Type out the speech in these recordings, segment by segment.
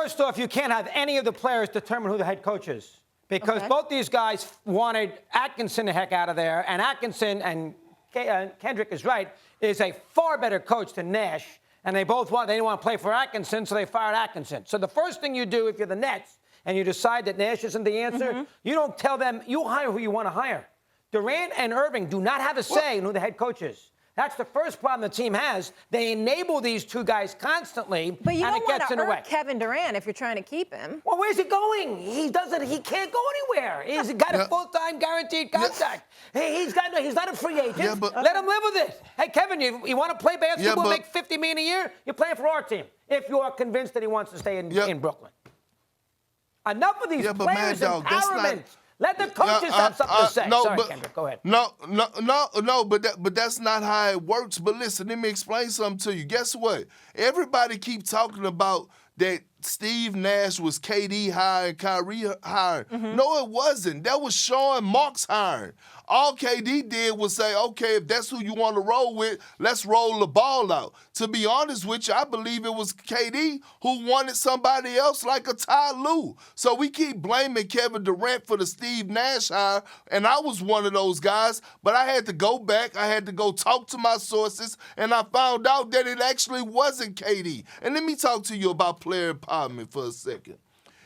first off, you can't have any of the players determine who the head coach is because both these guys wanted Atkinson the heck out of there, and Atkinson, and Kendrick is right, is a far better coach than Nash, and they didn't want to play for Atkinson, so they fired Atkinson. So the first thing you do if you're the Nets and you decide that Nash isn't the answer, you don't tell them, you hire who you want to hire. Durant and Irving do not have a say in who the head coach is. That's the first problem the team has. They enable these two guys constantly, but you and don't it gets in the way. Kevin Durant if you're trying to keep him. Well, where's he going? He can't go anywhere. He's got a full-time guaranteed contract. He's not a free agent. Let him live with it. Hey, Kevin, you want to play basketball, make $50 million a year? You're playing for our team. If you are convinced that he wants to stay in Brooklyn. Enough of these players' empowerment. Let the coaches have something to say. Sorry, Kendrick, go ahead. No, but that's not how it works. But listen, let me explain something to you. Guess what? Everybody keep talking about that Steve Nash was KD hiring, Kyrie hiring. No, it wasn't. That was Sean Marks hiring. All KD did was say, okay, if that's who you want to roll with, let's roll the ball out. To be honest with you, I believe it was KD who wanted somebody else like a Ty Lue. So we keep blaming Kevin Durant for the Steve Nash hire, and I was one of those guys, but I had to go back. I had to go talk to my sources, and I found out that it actually wasn't KD. And let me talk to you about player empowerment for a second.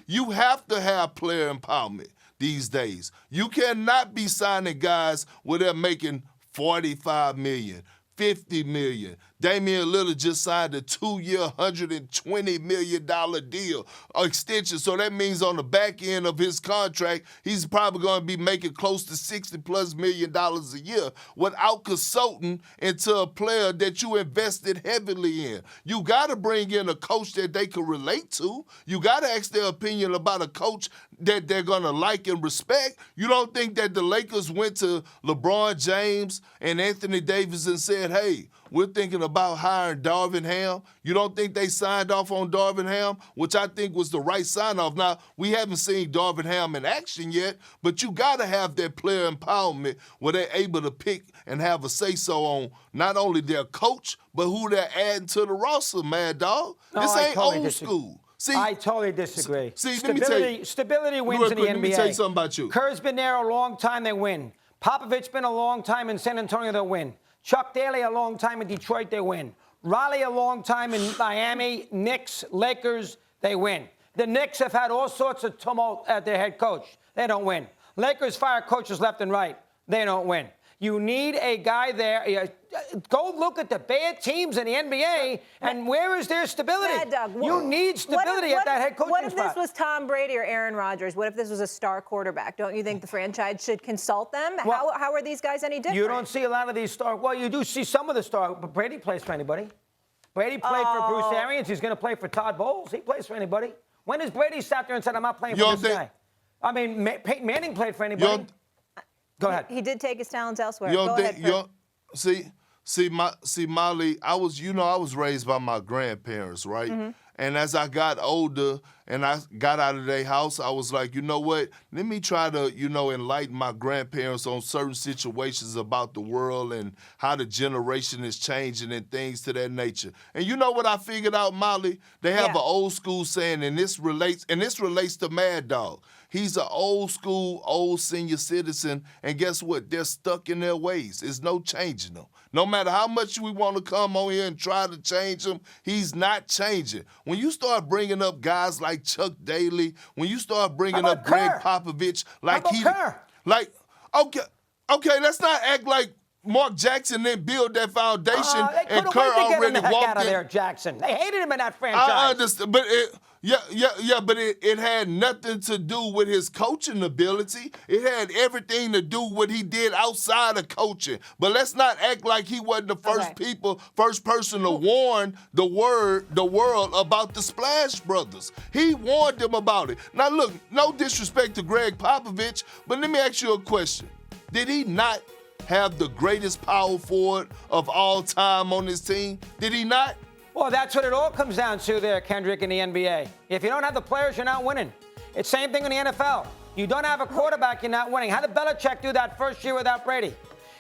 You have to have player empowerment these days. You cannot be signing guys where they're making $45 million, $50 million. Damian Lillard just signed a 2-year, $120 million deal extension. So that means on the back end of his contract, he's probably going to be making close to $60+ million a year without consulting into a player that you invested heavily in. You got to bring in a coach that they can relate to. You got to ask their opinion about a coach that they're going to like and respect. You don't think that the Lakers went to LeBron James and Anthony Davis and said, hey, we're thinking about hiring Darvin Ham. You don't think they signed off on Darvin Ham, which I think was the right sign-off. Now, we haven't seen Darvin Ham in action yet, but you got to have that player empowerment where they're able to pick and have a say-so on not only their coach, but who they're adding to the roster, Mad Dog. This ain't old school. See, I totally disagree. Stability wins in the NBA. Let me tell you something about you. Kerr's been there a long time, they win. Popovich been a long time in San Antonio, they'll win. Chuck Daly a long time in Detroit, they win. Riley a long time in Miami, Knicks, Lakers, they win. The Knicks have had all sorts of tumult at their head coach. They don't win. Lakers fire coaches left and right. They don't win. You need a guy there. Go look at the bad teams in the NBA, and where is their stability? Yeah, Doug, you need stability at that head coaching spot. What if spot. this was Tom Brady or Aaron Rodgers? What if this was a star quarterback? Don't you think the franchise should consult them? Well, how are these guys any different? You don't see a lot of these stars. Well, you do see some of the stars, but Brady plays for anybody. Brady played for Bruce Arians. He's going to play for Todd Bowles. He plays for anybody. When has Brady sat there and said, I'm not playing for this guy? I mean, Peyton Manning played for anybody. Go ahead. He did take his talents elsewhere. Go ahead. See, Molly, I was raised by my grandparents, right? And as I got older and I got out of their house, I was like, you know what? Let me try to, enlighten my grandparents on certain situations about the world and how the generation is changing and things to that nature. And you know what I figured out, Molly? They have an old school saying, and this relates to Mad Dog. He's an old school, old senior citizen, and guess what? They're stuck in their ways. There's no changing them. No matter how much we want to come on here and try to change him, he's not changing. When you start bringing up guys like Chuck Daly, when you start bringing up Greg Popovich, okay, let's not act like Mark Jackson didn't build that foundation and Kerr already walked out of there, Jackson. They hated him in that franchise. I understand, but it had nothing to do with his coaching ability. It had everything to do with what he did outside of coaching. But let's not act like he wasn't the first person to warn the world about the Splash Brothers. He warned them about it. Now look, no disrespect to Greg Popovich, but let me ask you a question. Did he not have the greatest power forward of all time on his team? Did he not? Well, that's what it all comes down to there, Kendrick, in the NBA. If you don't have the players, you're not winning. It's the same thing in the NFL. You don't have a quarterback, you're not winning. How did Belichick do that first year without Brady?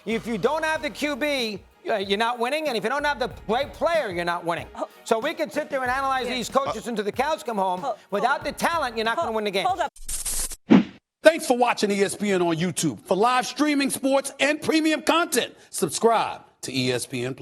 If you don't have the QB, you're not winning. And if you don't have the right player, you're not winning. So we can sit there and analyze these coaches until the cows come home. Without the talent, you're not going to win the game. Hold up. Thanks for watching ESPN on YouTube. For live streaming, sports, and premium content, subscribe to ESPN+.